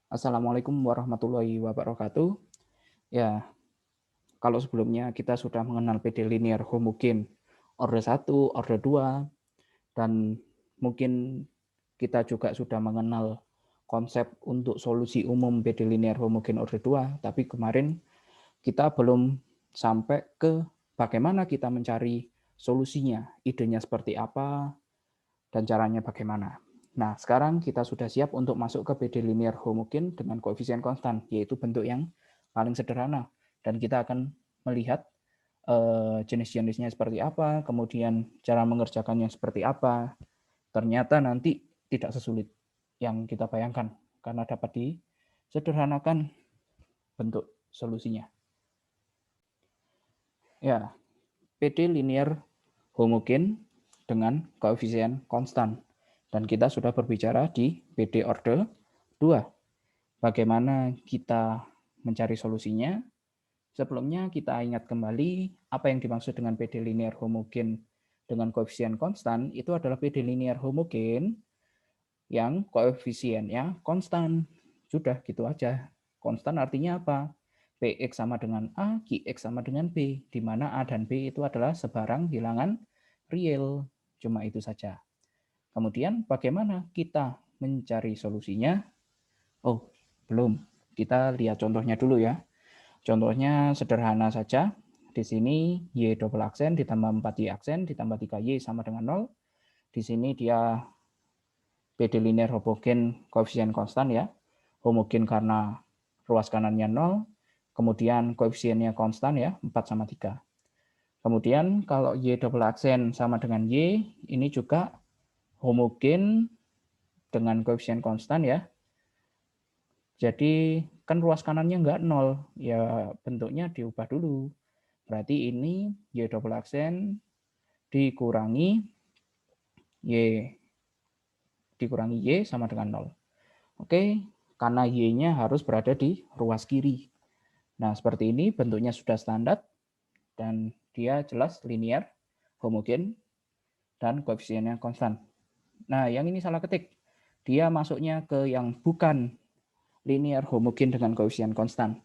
Assalamualaikum warahmatullahi wabarakatuh. Ya, kalau sebelumnya kita sudah mengenal PD linear homogen orde 1, orde 2, dan mungkin kita juga sudah mengenal konsep untuk solusi umum PD linear homogen orde 2, tapi kemarin kita belum sampai ke bagaimana kita mencari solusinya, idenya seperti apa, dan caranya bagaimana. Nah, sekarang kita sudah siap untuk masuk ke PD linear homogen dengan koefisien konstan, yaitu bentuk yang paling sederhana. Dan kita akan melihat jenis-jenisnya seperti apa, kemudian cara mengerjakannya seperti apa. Ternyata nanti tidak sesulit yang kita bayangkan, karena dapat disederhanakan bentuk solusinya. Ya, PD linear homogen dengan koefisien konstan. Dan kita sudah berbicara di PD orde 2. Bagaimana kita mencari solusinya? Sebelumnya kita ingat kembali apa yang dimaksud dengan PD linear homogen dengan koefisien konstan. Itu adalah PD linear homogen yang koefisiennya konstan. Sudah gitu aja. Konstan artinya apa? Px sama dengan A, Qx sama dengan B, di mana A dan B itu adalah sebarang bilangan real. Cuma itu saja. Kemudian bagaimana kita mencari solusinya? Oh, belum. Kita lihat contohnya dulu ya. Contohnya sederhana saja. Di sini Y double aksen ditambah 4Y aksen ditambah 3Y sama dengan 0. Di sini dia PD linear homogen koefisien konstan ya. Homogen karena ruas kanannya 0. Kemudian koefisiennya konstan ya, 4 sama 3. Kemudian kalau Y double aksen sama dengan Y, ini juga homogen dengan koefisien konstan ya. Jadi kan ruas kanannya nggak 0, ya bentuknya diubah dulu. Berarti ini Y double aksen dikurangi Y sama dengan 0. Oke, karena Y-nya harus berada di ruas kiri. Nah, seperti ini bentuknya sudah standar dan dia jelas linear, homogen, dan koefisiennya konstan. Nah, yang ini salah ketik. Dia masuknya ke yang bukan linear homogen dengan koefisien konstan.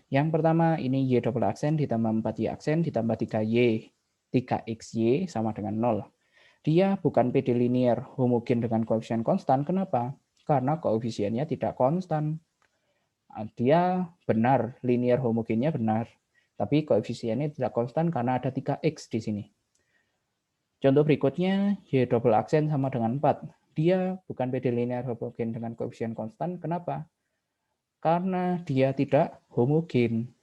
Yang pertama ini Y double aksen ditambah 4Y aksen ditambah 3XY sama dengan 0. Dia bukan PD linear homogen dengan koefisien konstan. Kenapa? Karena koefisiennya tidak konstan. Dia benar, linear homogennya benar. Tapi koefisiennya tidak konstan karena ada 3X di sini. Contoh berikutnya, Y double aksen sama dengan 4. Dia bukan PD linear homogen dengan koefisien konstan. Kenapa? Karena dia tidak homogen.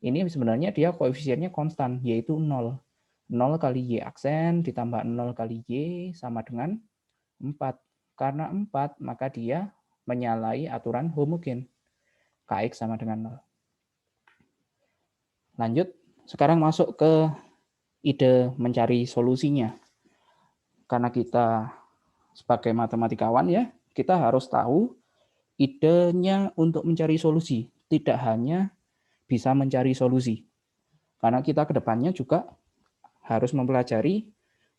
Ini sebenarnya dia koefisiennya konstan, yaitu 0. 0 kali Y aksen ditambah 0 kali Y sama dengan 4. Karena 4, maka dia menyalahi aturan homogen. Kx sama dengan 0. Lanjut, sekarang masuk ke ide mencari solusinya. Karena kita sebagai matematikawan ya, kita harus tahu idenya untuk mencari solusi. Tidak hanya bisa mencari solusi. Karena kita ke depannya juga harus mempelajari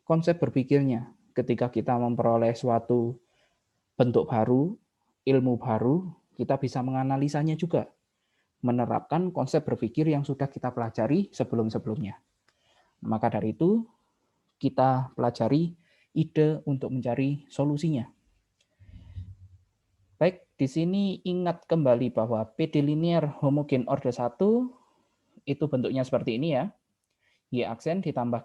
konsep berpikirnya. Ketika kita memperoleh suatu bentuk baru, ilmu baru, kita bisa menganalisanya juga. Menerapkan konsep berpikir yang sudah kita pelajari sebelum-sebelumnya. Maka dari itu, kita pelajari ide untuk mencari solusinya. Baik, di sini ingat kembali bahwa PD linear homogen orde 1 itu bentuknya seperti ini ya. Y aksen ditambah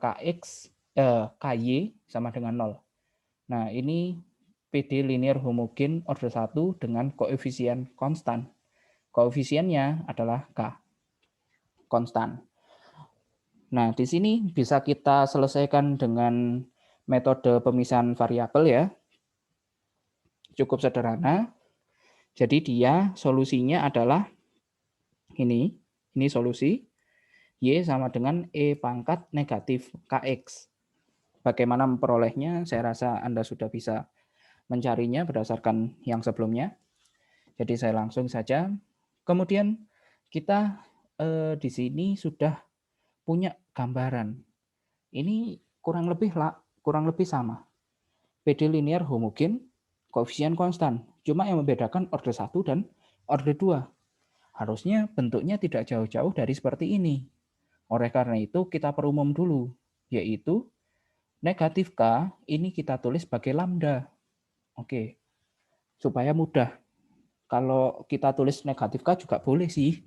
KY sama dengan 0. Nah, ini PD linear homogen orde 1 dengan koefisien konstan. Koefisiennya adalah K, konstan. Nah, di sini bisa kita selesaikan dengan metode pemisahan variabel ya. Cukup sederhana. Jadi dia solusinya adalah ini solusi. Y sama dengan E pangkat negatif KX. Bagaimana memperolehnya? Saya rasa Anda sudah bisa mencarinya berdasarkan yang sebelumnya. Jadi saya langsung saja. Kemudian kita di sini sudah punya gambaran. Ini kurang lebih sama. PD linear homogen, koefisien konstan. Cuma yang membedakan orde 1 dan orde 2. Harusnya bentuknya tidak jauh-jauh dari seperti ini. Oleh karena itu kita perumum dulu, yaitu negatif K ini kita tulis sebagai lambda. Oke, supaya mudah. Kalau kita tulis negatif K juga boleh sih,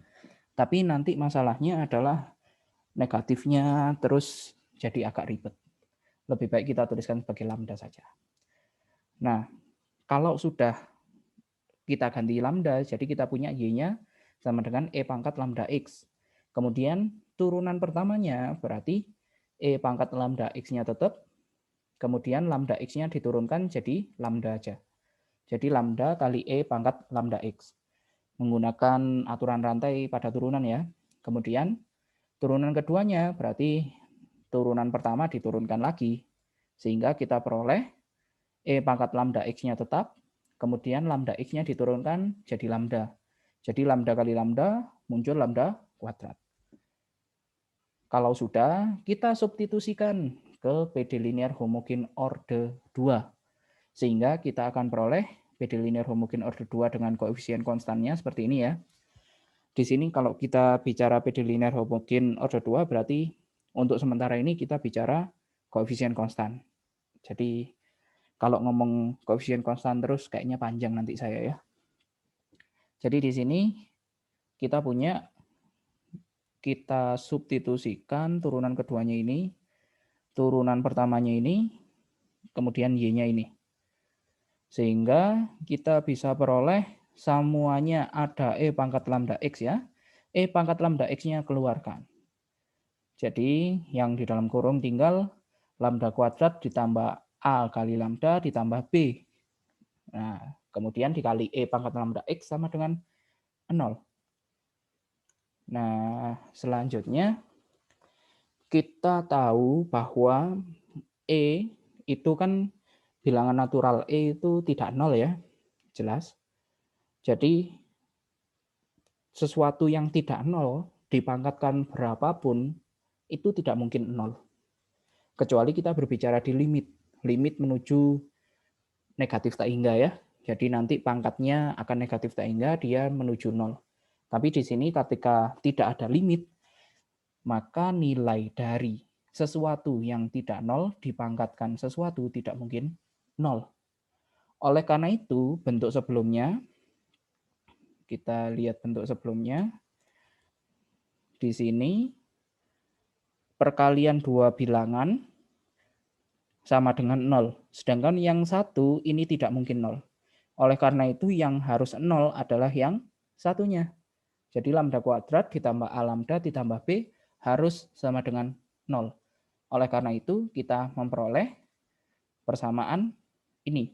tapi nanti masalahnya adalah negatifnya terus jadi agak ribet. Lebih baik kita tuliskan sebagai lambda saja. Nah, kalau sudah kita ganti lambda, jadi kita punya Y-nya sama dengan E pangkat lambda X. Kemudian turunan pertamanya berarti E pangkat lambda X-nya tetap, kemudian lambda X-nya diturunkan jadi lambda aja. Jadi lambda kali E pangkat lambda X. Menggunakan aturan rantai pada turunan ya. Kemudian turunan keduanya berarti turunan pertama diturunkan lagi. Sehingga kita peroleh E pangkat lambda X-nya tetap, kemudian lambda X-nya diturunkan jadi lambda. Jadi lambda kali lambda muncul lambda kuadrat. Kalau sudah, kita substitusikan ke PD linear homogen orde 2. Sehingga kita akan peroleh PD linear homogen orde 2 dengan koefisien konstannya seperti ini ya. Di sini kalau kita bicara PD linear homogen orde 2 berarti untuk sementara ini kita bicara koefisien konstan. Jadi kalau ngomong koefisien konstan terus kayaknya panjang nanti saya ya. Jadi di sini kita substitusikan turunan keduanya ini, turunan pertamanya ini, kemudian Y-nya ini. Sehingga kita bisa peroleh semuanya ada E pangkat lambda X ya. E pangkat lambda X-nya keluarkan. Jadi yang di dalam kurung tinggal lambda kuadrat ditambah A kali lambda ditambah B. Nah, kemudian dikali E pangkat lambda X sama dengan 0. Nah, selanjutnya kita tahu bahwa E itu kan bilangan natural E itu tidak 0 ya, jelas. Jadi sesuatu yang tidak 0 dipangkatkan berapapun itu tidak mungkin 0. Kecuali kita berbicara di limit menuju negatif tak hingga ya. Jadi nanti pangkatnya akan negatif tak hingga dia menuju 0. Tapi di sini ketika tidak ada limit, maka nilai dari sesuatu yang tidak 0 dipangkatkan sesuatu tidak mungkin 0. Oleh karena itu, bentuk sebelumnya, kita lihat bentuk sebelumnya, di sini perkalian dua bilangan sama dengan 0. Sedangkan yang satu ini tidak mungkin 0. Oleh karena itu yang harus 0 adalah yang satunya. Jadi lambda kuadrat ditambah A lambda ditambah B harus sama dengan 0. Oleh karena itu kita memperoleh persamaan ini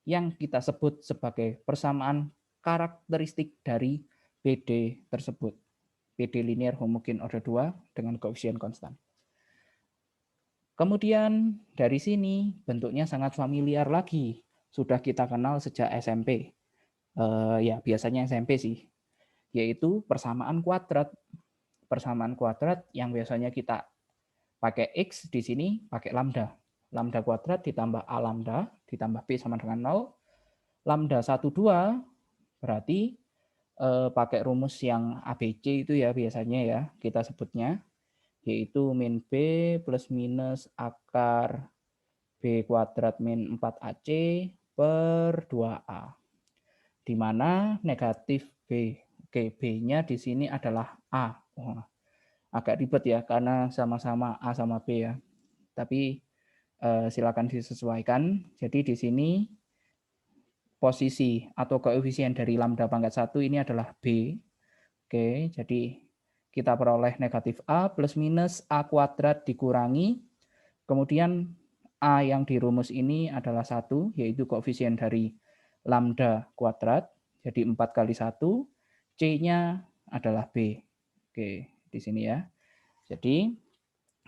yang kita sebut sebagai persamaan karakteristik dari PD tersebut. PD linear homogen orde 2 dengan koefisien konstan. Kemudian dari sini bentuknya sangat familiar lagi. Sudah kita kenal sejak SMP. Ya biasanya SMP sih. Yaitu persamaan kuadrat. Persamaan kuadrat yang biasanya kita pakai X, di sini pakai lambda. Lambda kuadrat ditambah A lambda ditambah B sama dengan 0. Lambda 1, 2 berarti pakai rumus yang ABC itu ya biasanya ya kita sebutnya. Yaitu min B plus minus akar B kuadrat min 4AC per 2A. Di mana negatif B. Oke, B-nya di sini adalah A. Oh, agak ribet ya, karena sama-sama A sama B ya. Tapi silakan disesuaikan. Jadi di sini posisi atau koefisien dari lambda pangkat 1 ini adalah B. Oke, jadi kita peroleh negatif A plus minus A kuadrat dikurangi. Kemudian A yang di rumus ini adalah 1, yaitu koefisien dari lambda kuadrat. Jadi 4 kali 1, C-nya adalah B. Oke, di sini ya. Jadi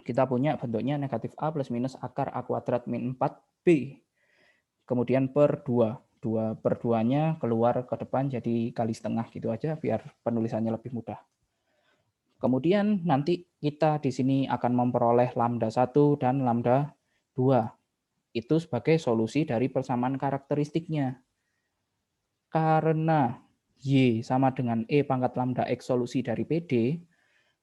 kita punya bentuknya negatif A plus minus akar A kuadrat min 4B. Kemudian per 2. 2 per 2-nya keluar ke depan jadi kali setengah gitu aja biar penulisannya lebih mudah. Kemudian nanti kita di sini akan memperoleh lambda 1 dan lambda 2. Itu sebagai solusi dari persamaan karakteristiknya. Karena Y sama dengan E pangkat lambda X solusi dari PD,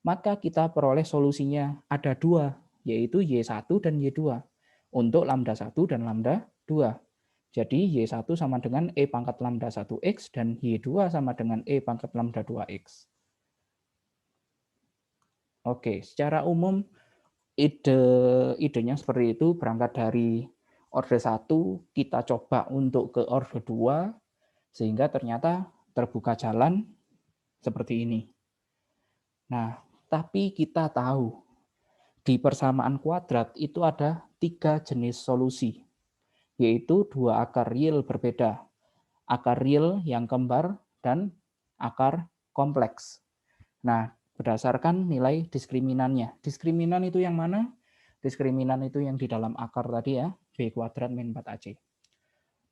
maka kita peroleh solusinya ada dua, yaitu Y1 dan Y2 untuk lambda 1 dan lambda 2. Jadi Y1 sama dengan E pangkat lambda 1X dan Y2 sama dengan E pangkat lambda 2X. Oke, secara umum idenya seperti itu, berangkat dari orde 1, kita coba untuk ke orde 2, sehingga ternyata terbuka jalan seperti ini. Nah, tapi kita tahu di persamaan kuadrat itu ada 3 jenis solusi, yaitu 2 akar real berbeda, akar real yang kembar, dan akar kompleks. Nah, berdasarkan nilai diskriminannya. Diskriminan itu yang mana? Diskriminan itu yang di dalam akar tadi ya, B kuadrat min 4AC.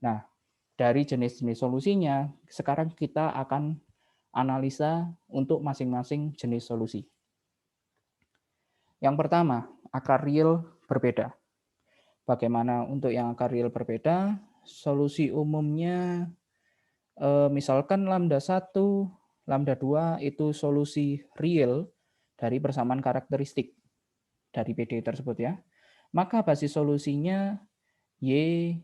Nah, dari jenis-jenis solusinya, sekarang kita akan analisa untuk masing-masing jenis solusi. Yang pertama, akar real berbeda. Bagaimana untuk yang akar real berbeda? Solusi umumnya, misalkan lambda 1, lambda 2 itu solusi real dari persamaan karakteristik dari PD tersebut ya. Maka basis solusinya Y1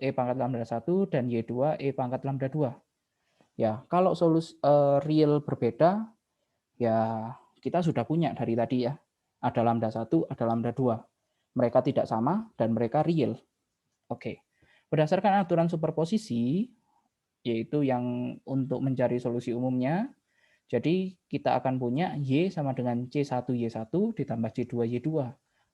E pangkat lambda 1 dan Y2 E pangkat lambda 2. Ya, kalau solusi real berbeda, ya kita sudah punya dari tadi ya. Ada lambda 1, ada lambda 2. Mereka tidak sama dan mereka real. Oke. Berdasarkan aturan superposisi, yaitu yang untuk mencari solusi umumnya, jadi kita akan punya Y sama dengan C1Y1 ditambah C2Y2.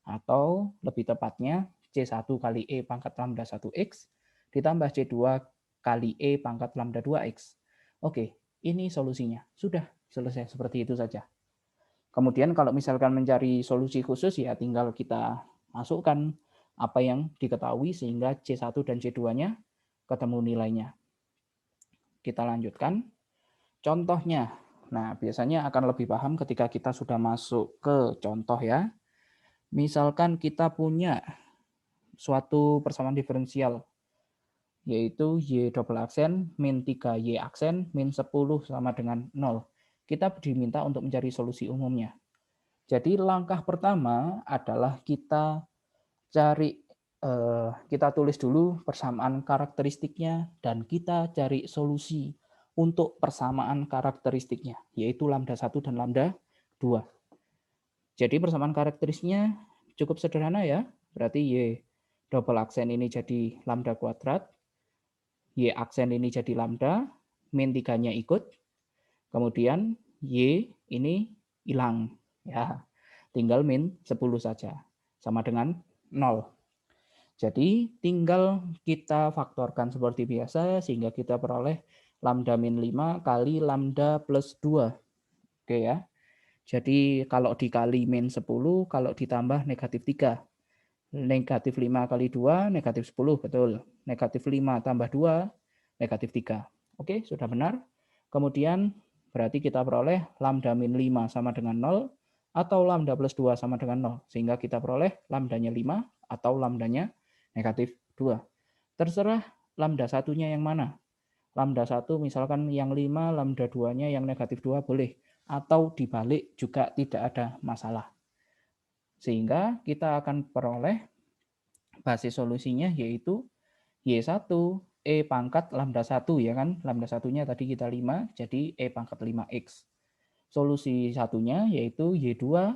Atau lebih tepatnya C1 kali E pangkat lambda 1X ditambah C2 kali E pangkat lambda 2X. Oke, ini solusinya. Sudah selesai seperti itu saja. Kemudian kalau misalkan mencari solusi khusus ya tinggal kita masukkan apa yang diketahui sehingga C1 dan C2-nya ketemu nilainya. Kita lanjutkan. Contohnya. Nah, biasanya akan lebih paham ketika kita sudah masuk ke contoh ya. Misalkan kita punya suatu persamaan diferensial, yaitu Y double aksen min 3Y aksen min 10 sama dengan 0. Kita diminta untuk mencari solusi umumnya. Jadi langkah pertama adalah kita kita tulis dulu persamaan karakteristiknya dan kita cari solusi untuk persamaan karakteristiknya, yaitu lambda 1 dan lambda 2. Jadi persamaan karakteristiknya cukup sederhana ya. Berarti Y double aksen ini jadi lambda kuadrat, Y aksen ini jadi lambda, min 3-nya ikut, kemudian Y ini hilang. Ya, tinggal min 10 saja, sama dengan 0. Jadi tinggal kita faktorkan seperti biasa sehingga kita peroleh lambda min 5 kali lambda plus 2. Oke ya. Jadi kalau dikali min 10, kalau ditambah negatif 3. Negatif 5 kali 2, negatif 10, betul. Negatif 5 tambah 2, negatif 3. Oke, sudah benar. Kemudian berarti kita peroleh lambda min 5 sama dengan 0, atau lambda plus 2 sama dengan 0. Sehingga kita peroleh lambdanya 5 atau lambdanya negatif 2. Terserah lambda satunya yang mana. Lambda 1 misalkan yang 5, lambda 2-nya yang negatif 2 boleh. Atau dibalik juga tidak ada masalah. Sehingga kita akan peroleh basis solusinya yaitu Y1 E pangkat lambda 1 ya kan. Lambda satunya tadi kita 5, jadi E pangkat 5X. Solusi satunya yaitu Y2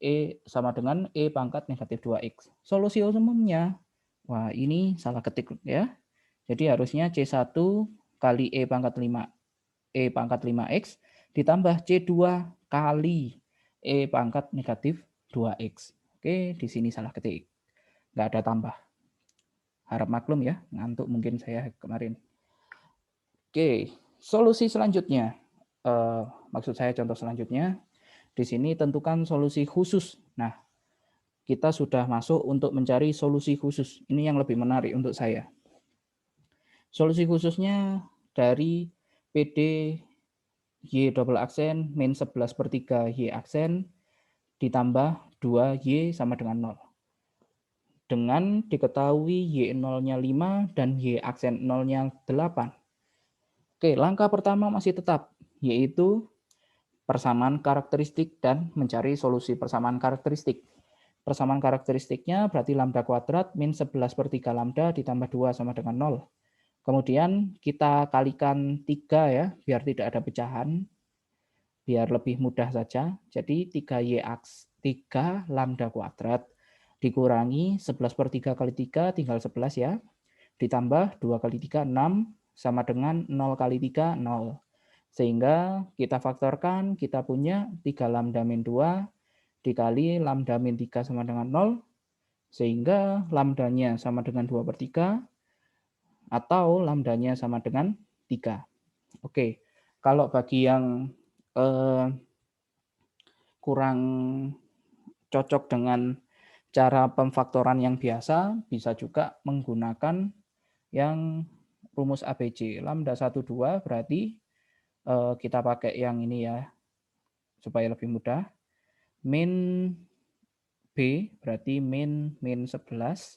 E sama dengan E pangkat negatif 2X. Solusi umumnya, wah ini salah ketik ya. Jadi harusnya C1 kali E pangkat 5X ditambah C2 kali E pangkat negatif 2X. Oke, di sini salah ketik. Nggak ada tambah. Harap maklum ya, ngantuk mungkin saya kemarin. Oke, solusi selanjutnya. Maksud saya contoh selanjutnya. Di sini tentukan solusi khusus. Nah, kita sudah masuk untuk mencari solusi khusus. Ini yang lebih menarik untuk saya. Solusi khususnya dari PD Y double aksen min 11/3 Y aksen ditambah 2Y sama dengan 0. Dengan diketahui Y0-nya 5 dan Y aksen 0-nya 8. Oke, langkah pertama masih tetap, yaitu persamaan karakteristik dan mencari solusi persamaan karakteristik. Persamaan karakteristiknya berarti lambda kuadrat min 11/3 lambda ditambah 2 sama dengan 0. Kemudian kita kalikan 3 ya, biar tidak ada pecahan, biar lebih mudah saja. Jadi 3 lambda kuadrat dikurangi 11/3 kali 3 tinggal 11 ya. Ditambah 2 kali 3, 6, sama dengan 0 kali 3, 0. Sehingga kita faktorkan, kita punya 3 lambda min 2 dikali lambda min 3 sama dengan 0, sehingga lambdanya sama dengan 2/3, atau lambdanya sama dengan 3. Oke, kalau bagi yang kurang cocok dengan cara pemfaktoran yang biasa, bisa juga menggunakan yang rumus ABC. Lambda 1, 2 berarti kita pakai yang ini ya, supaya lebih mudah. Min B berarti min 11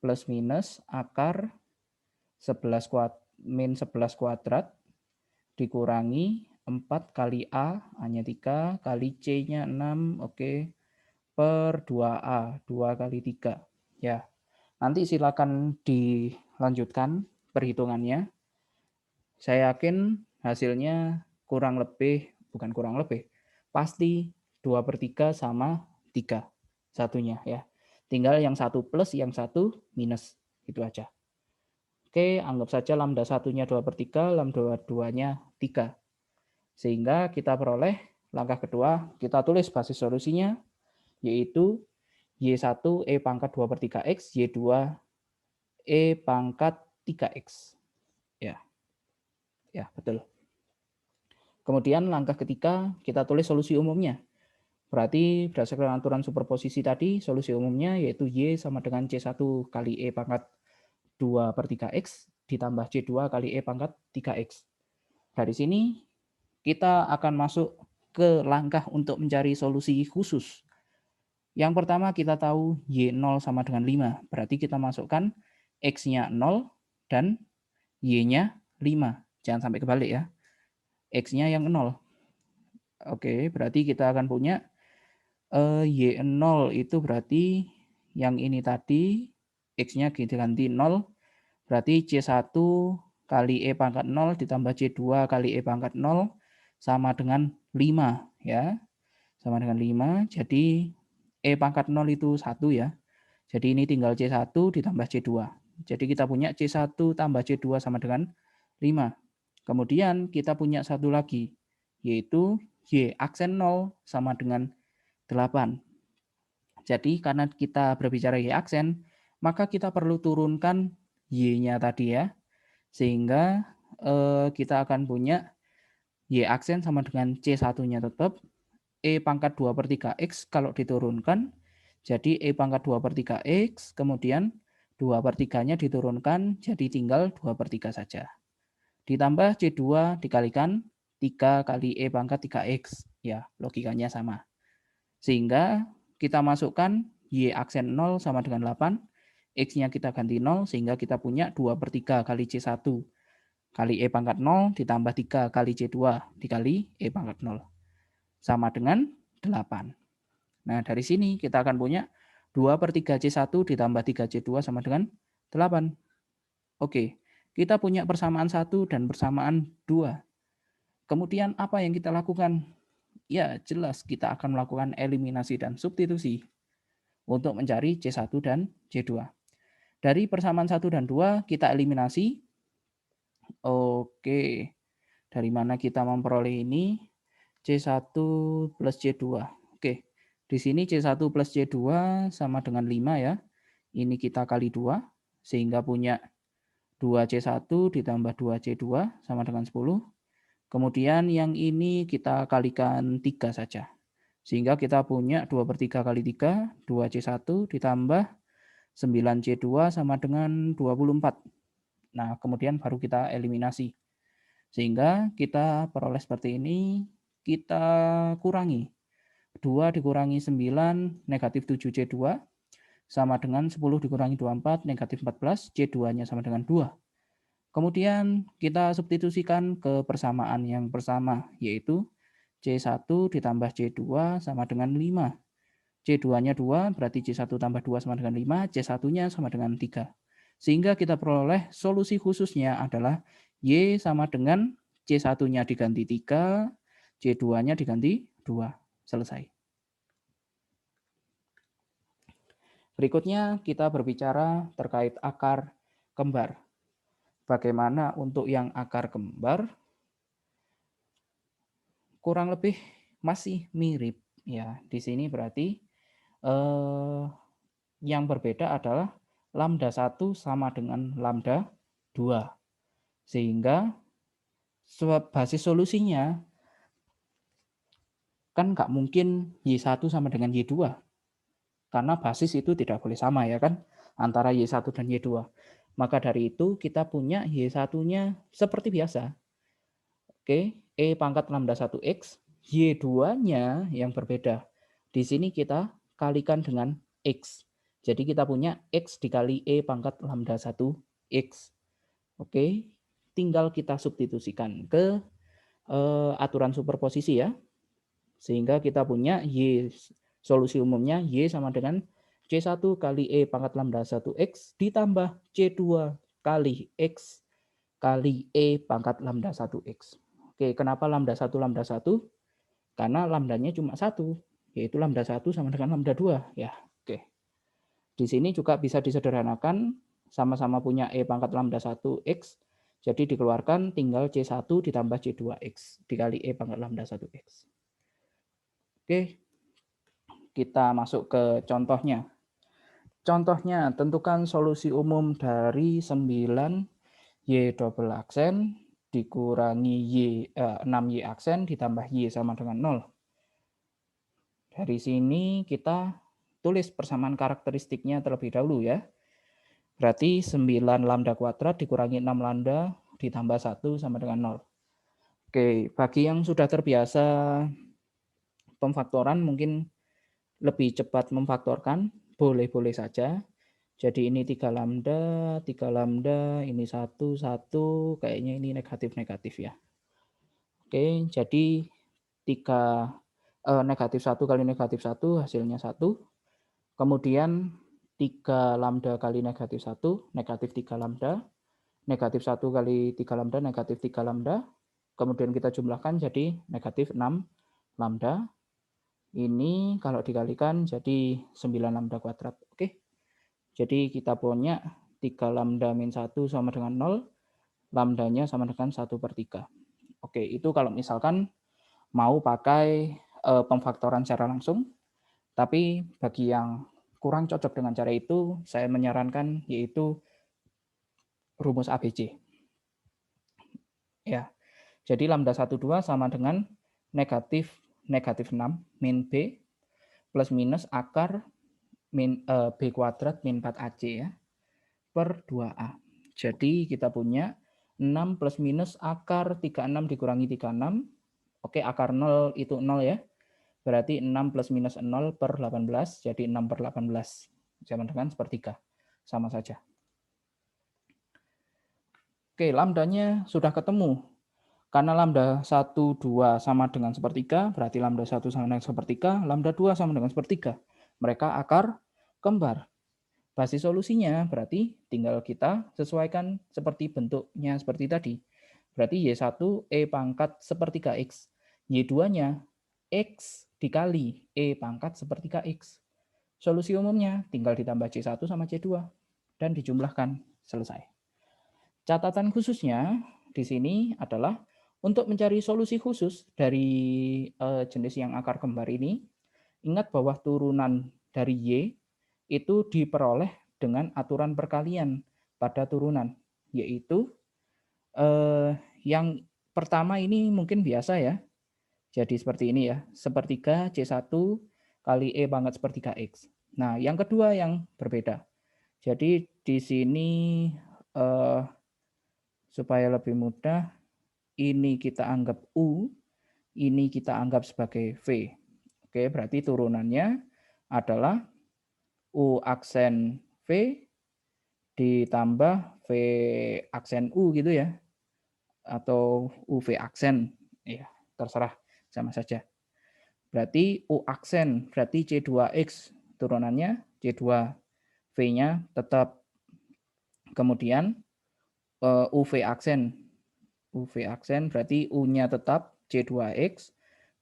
plus minus akar 11 min 11 kuadrat dikurangi 4 kali A-nya 3, kali C-nya 6, oke, per 2A, 2 kali 3. Ya, nanti silakan dilanjutkan perhitungannya. Saya yakin hasilnya bukan kurang lebih, pasti 2/3 sama 3 satunya ya. Tinggal yang satu plus, yang satu minus, itu aja. Oke, anggap saja lambda satunya 2/3, lambda 2-nya 3. Sehingga kita peroleh langkah kedua, kita tulis basis solusinya, yaitu Y1 E pangkat 2/3X, Y2 E pangkat 3X. Ya, betul. Kemudian langkah ketiga, kita tulis solusi umumnya. Berarti berdasarkan aturan superposisi tadi, solusi umumnya yaitu Y sama dengan C1 kali E pangkat 2/3X ditambah C2 kali E pangkat 3X. Dari sini kita akan masuk ke langkah untuk mencari solusi khusus. Yang pertama kita tahu Y0 sama dengan 5. Berarti kita masukkan X-nya 0 dan Y-nya 5. Jangan sampai kebalik ya. X-nya yang 0. Oke, berarti kita akan punya Y0 itu berarti yang ini tadi, X-nya diganti 0, berarti C1 kali E pangkat 0 ditambah C2 kali E pangkat 0 sama dengan 5 ya. Sama dengan 5, jadi E pangkat 0 itu 1 ya. Jadi ini tinggal C1 ditambah C2. Jadi kita punya C1 tambah C2 sama dengan 5. Kemudian kita punya satu lagi, yaitu Y aksen 0 sama dengan 8. Jadi karena kita berbicara Y aksen, maka kita perlu turunkan Y-nya tadi ya. Sehingga kita akan punya Y aksen sama dengan C1-nya tetap, E pangkat 2/3X kalau diturunkan, jadi E pangkat 2/3X, kemudian 2/3-nya diturunkan, jadi tinggal 2/3 saja. Ditambah C2 dikalikan 3 kali E pangkat 3X. Ya, logikanya sama. Sehingga kita masukkan Y aksen 0 sama dengan 8, X-nya kita ganti 0, sehingga kita punya 2/3 kali C1 kali E pangkat 0 ditambah 3 kali C2 dikali E pangkat 0. Sama dengan 8. Nah, dari sini kita akan punya 2/3 C1 ditambah 3 C2 sama dengan 8. Oke, kita punya persamaan 1 dan persamaan 2. Kemudian apa yang kita lakukan? Ya, jelas kita akan melakukan eliminasi dan substitusi untuk mencari C1 dan C2. Dari persamaan 1 dan 2 kita eliminasi. Oke, dari mana kita memperoleh ini? C1 plus C2. Oke, di sini C1 plus C2 sama dengan 5 ya. Ini kita kali 2, sehingga punya 2C1 ditambah 2C2 sama dengan 10. Kemudian yang ini kita kalikan 3 saja. Sehingga kita punya 2/3 kali 3, 2C1 ditambah 9C2 sama dengan 24. Nah, kemudian baru kita eliminasi. Sehingga kita peroleh seperti ini, kita kurangi. 2 dikurangi 9, negatif 7C2, sama dengan 10 dikurangi 24, negatif 14, C2-nya sama dengan 2. Kemudian kita substitusikan ke persamaan yang pertama, yaitu C1 ditambah C2 sama dengan 5. C2-nya 2, berarti C1 tambah 2 sama dengan 5, C1-nya sama dengan 3. Sehingga kita peroleh solusi khususnya adalah Y sama dengan C1-nya diganti 3, C2-nya diganti 2. Selesai. Berikutnya kita berbicara terkait akar kembar. Bagaimana untuk yang akar kembar? Kurang lebih masih mirip ya. Di sini berarti yang berbeda adalah lambda 1 sama dengan lambda 2. Sehingga basis solusinya kan nggak mungkin Y1 sama dengan Y2. Karena basis itu tidak boleh sama ya kan, antara Y1 dan Y2. Maka dari itu kita punya Y1-nya seperti biasa. Oke, E pangkat lambda 1X, Y2-nya yang berbeda. Di sini kita kalikan dengan X. Jadi kita punya X dikali E pangkat lambda 1X. Oke, tinggal kita substitusikan ke aturan superposisi ya. Sehingga kita punya Y, solusi umumnya Y sama dengan C1 kali E pangkat lambda 1X ditambah C2 kali X kali E pangkat lambda 1X. Oke, kenapa lambda 1, lambda 1? Karena lambdanya cuma 1, yaitu lambda 1 sama dengan lambda 2. Ya, oke. Di sini juga bisa disederhanakan, sama-sama punya E pangkat lambda 1X, jadi dikeluarkan tinggal C1 ditambah C2X dikali E pangkat lambda 1X. Oke, kita masuk ke contohnya. Contohnya, tentukan solusi umum dari 9 Y double aksen dikurangi 6Y aksen ditambah Y sama dengan 0. Dari sini kita tulis persamaan karakteristiknya terlebih dahulu ya. Berarti 9 lambda kuadrat dikurangi 6 lambda ditambah 1 sama dengan 0. Oke, bagi yang sudah terbiasa pemfaktoran mungkin lebih cepat memfaktorkan, boleh-boleh saja. Jadi ini 3 lambda, ini 1, kayaknya ini negatif-negatif ya. Oke, jadi negatif 1 kali negatif 1 hasilnya 1. Kemudian 3 lambda kali negatif 1, negatif 3 lambda. Negatif 1 kali 3 lambda, negatif 3 lambda. Kemudian kita jumlahkan jadi negatif 6 lambda. Ini kalau dikalikan jadi 9 lambda kuadrat. Oke. Jadi kita punya 3 lambda min 1 sama dengan 0. Lambdanya sama dengan 1/3. Oke, itu kalau misalkan mau pakai pemfaktoran secara langsung. Tapi bagi yang kurang cocok dengan cara itu, saya menyarankan yaitu rumus ABC. Ya, jadi lambda 12 sama dengan negatif 6 min B plus minus akar B kuadrat min 4AC ya, per 2A. Jadi kita punya 6 plus minus akar 36 dikurangi 36. Oke, akar 0 itu 0 ya. Berarti 6 plus minus 0 per 18, jadi 6 per 18. Sama dengan sepertiga. Sama saja. Oke, lambdanya sudah ketemu. Karena lambda 1, 2 sama dengan sepertiga, berarti lambda 1 sama dengan sepertiga, lambda 2 sama dengan sepertiga. Mereka akar kembar. Basis solusinya berarti tinggal kita sesuaikan seperti bentuknya seperti tadi. Berarti Y1 E pangkat sepertiga X. Y2-nya X dikali E pangkat sepertiga X. Solusi umumnya tinggal ditambah C1 sama C2 dan dijumlahkan. Selesai. Catatan khususnya di sini adalah untuk mencari solusi khusus dari jenis yang akar kembar ini, ingat bahwa turunan dari Y itu diperoleh dengan aturan perkalian pada turunan, yaitu yang pertama ini mungkin biasa ya. Jadi seperti ini ya, sepertiga C1 kali E pangkat sepertiga X. Nah, yang kedua yang berbeda. Jadi di sini supaya lebih mudah, ini kita anggap U, ini kita anggap sebagai V. Oke, berarti turunannya adalah U aksen V ditambah V aksen U gitu ya, atau UV aksen, ya terserah, sama saja. Berarti U aksen, berarti C2X turunannya C2, V-nya tetap. Kemudian UV aksen berarti U-nya tetap C2X,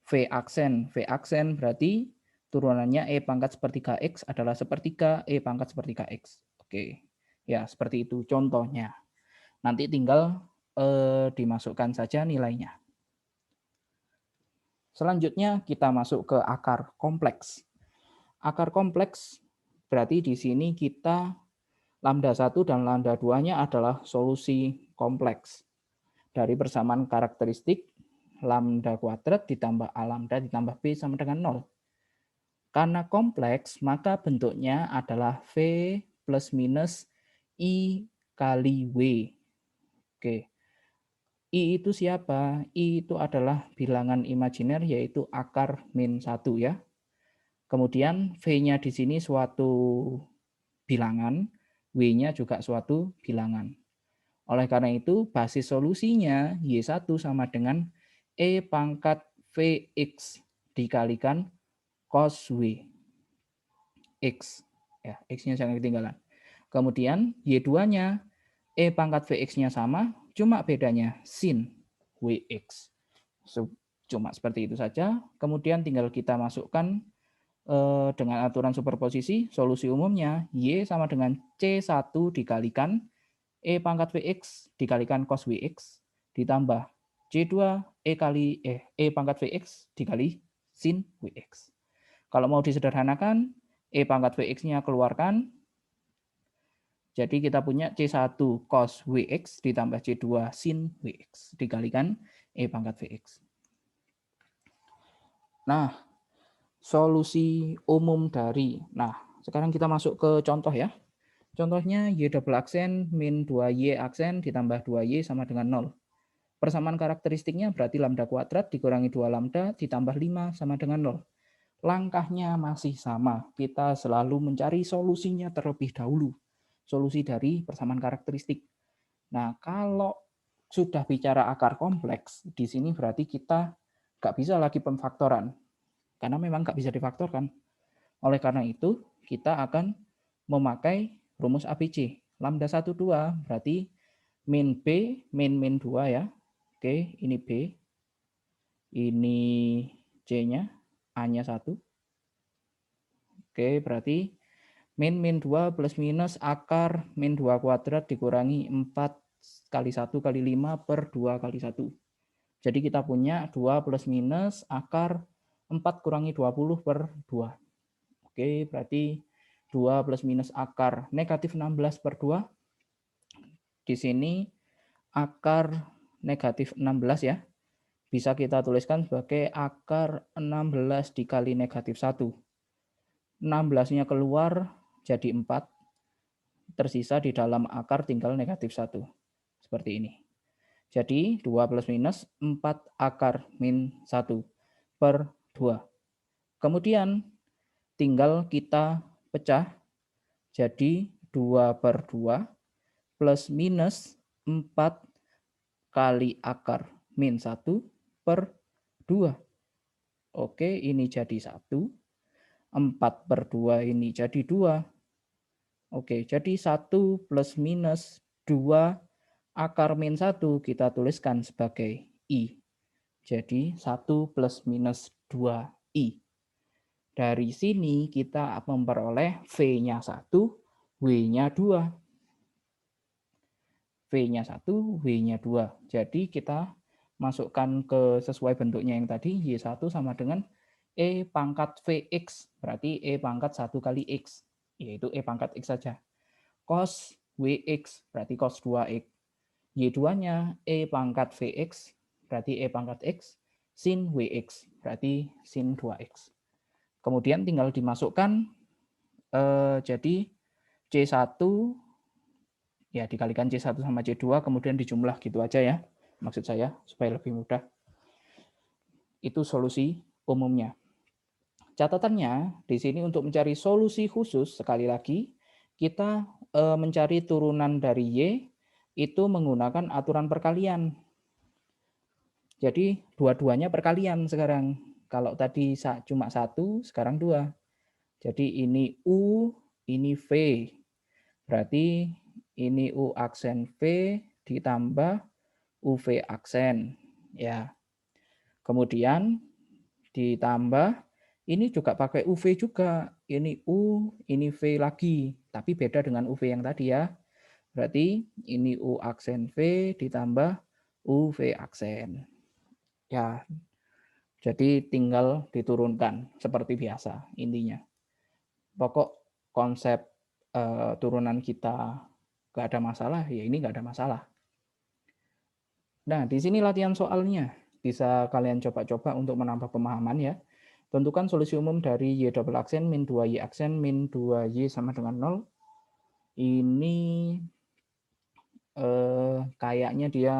V aksen berarti turunannya E pangkat sepertiga X adalah sepertiga E pangkat sepertiga X. Oke, ya seperti itu contohnya. Nanti tinggal dimasukkan saja nilainya. Selanjutnya kita masuk ke akar kompleks. Akar kompleks berarti di sini kita lambda 1 dan lambda 2-nya adalah solusi kompleks dari persamaan karakteristik lambda kuadrat ditambah A lambda ditambah B sama dengan 0. Karena kompleks, maka bentuknya adalah V plus minus I kali W. Oke. I itu siapa? I itu adalah bilangan imajiner, yaitu akar min 1 ya. Kemudian V-nya di sini suatu bilangan, W-nya juga suatu bilangan. Oleh karena itu, basis solusinya Y1 sama dengan E pangkat Vx dikalikan cos W. X. Ya, X-nya jangan ketinggalan. Kemudian Y2-nya E pangkat Vx-nya sama, cuma bedanya sin Wx. Cuma seperti itu saja. Kemudian tinggal kita masukkan dengan aturan superposisi, solusi umumnya Y sama dengan C1 dikalikan E pangkat Vx dikalikan cos Wx ditambah C2 E pangkat Vx dikali sin Wx. Kalau mau disederhanakan, E pangkat Vx-nya keluarkan. Jadi kita punya C1 cos Wx ditambah C2 sin Wx dikalikan E pangkat Vx. Nah, solusi umum dari. Nah, sekarang kita masuk ke contoh ya. Contohnya Y double aksen min 2Y aksen ditambah 2Y sama dengan 0. Persamaan karakteristiknya berarti lambda kuadrat dikurangi 2 lambda ditambah 5 sama dengan 0. Langkahnya masih sama. Kita selalu mencari solusinya terlebih dahulu. Solusi dari persamaan karakteristik. Nah, kalau sudah bicara akar kompleks, di sini berarti kita nggak bisa lagi pemfaktoran. Karena memang nggak bisa difaktorkan. Oleh karena itu, kita akan memakai rumus ABC. Lambda 1, 2 berarti min B, min 2 ya. Oke, ini B. Ini C-nya, A-nya 1. Oke, berarti min 2 plus minus akar min 2 kuadrat dikurangi 4 kali 1 kali 5 per 2 kali 1. Jadi kita punya 2 plus minus akar 4 kurangi 20 per 2. Oke, berarti 2 plus minus akar negatif 16 per 2. Di sini akar negatif 16 ya. Bisa kita tuliskan sebagai akar 16 dikali negatif 1. 16-nya keluar jadi 4. Tersisa di dalam akar tinggal negatif 1. Seperti ini. Jadi 2 plus minus 4 akar min 1 per 2. Kemudian tinggal kita pecah. Jadi 2 per 2 plus minus 4 kali akar min 1 per 2. Oke, ini jadi 1. 4 per 2 ini jadi 2. Oke, jadi 1 plus minus 2 akar min 1 kita tuliskan sebagai I. Jadi 1 plus minus 2I. Dari sini kita memperoleh V-nya 1, W-nya 2. V-nya 1, W-nya 2. Jadi kita masukkan ke sesuai bentuknya yang tadi, Y1 sama dengan E pangkat Vx, berarti E pangkat 1 kali X, yaitu E pangkat X saja. Cos Wx, berarti cos 2X. Y2-nya E pangkat Vx, berarti E pangkat X. Sin Wx, berarti sin 2X. Kemudian tinggal dimasukkan, jadi C1 ya dikalikan C1 sama C2, kemudian dijumlah gitu aja ya. Maksud saya, supaya lebih mudah. Itu solusi umumnya. Catatannya, di sini untuk mencari solusi khusus, sekali lagi, kita mencari turunan dari Y itu menggunakan aturan perkalian. Jadi dua-duanya perkalian sekarang. Kalau tadi cuma 1, sekarang 2. Jadi ini U, ini V. Berarti ini U aksen V ditambah UV aksen. Ya. Kemudian ditambah ini juga pakai UV juga. Ini U, ini V lagi. Tapi beda dengan UV yang tadi ya. Berarti ini U aksen V ditambah UV aksen. Ya, jadi tinggal diturunkan seperti biasa intinya. Pokok konsep turunan kita nggak ada masalah, ya ini nggak ada masalah. Nah, di sini latihan soalnya. Bisa kalian coba-coba untuk menambah pemahaman ya. Tentukan solusi umum dari Y double aksen min 2Y aksen min 2Y sama dengan 0. Ini kayaknya dia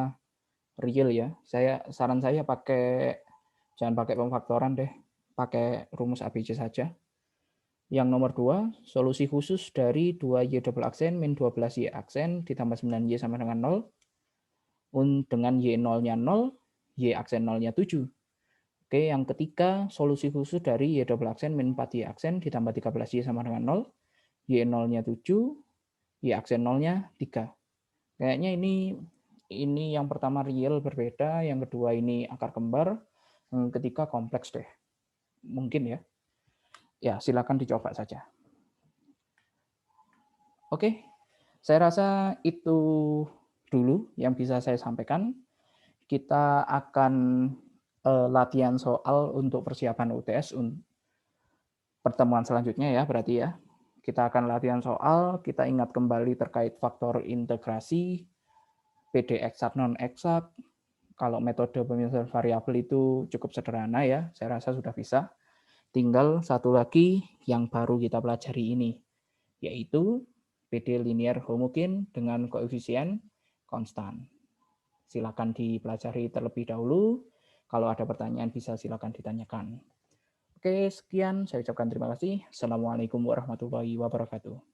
real ya. Saran saya jangan pakai pemfaktoran deh. Pakai rumus ABC saja. Yang nomor 2, solusi khusus dari 2Y double aksen min 12Y aksen ditambah 9Y sama dengan 0. Dengan Y0-nya 0, Y aksen 0-nya 7. Oke, yang ketiga, solusi khusus dari Y double aksen min 4Y aksen ditambah 13Y sama dengan 0. Y0-nya 7, Y aksen 0-nya 3. Kayaknya ini yang pertama real berbeda, yang kedua ini akar kembar, yang ketiga kompleks deh. Mungkin ya. Ya, silakan dicoba saja. Oke, saya rasa itu dulu yang bisa saya sampaikan. Kita akan latihan soal untuk persiapan UTS pertemuan selanjutnya ya, berarti ya. Kita akan latihan soal, kita ingat kembali terkait faktor integrasi, PD eksak non eksak. Kalau metode pemisah variabel itu cukup sederhana ya, saya rasa sudah bisa. Tinggal satu lagi yang baru kita pelajari ini, yaitu PD linear homogen dengan koefisien konstan. Silakan dipelajari terlebih dahulu. Kalau ada pertanyaan bisa silakan ditanyakan. Oke, sekian. Saya ucapkan terima kasih. Assalamualaikum warahmatullahi wabarakatuh.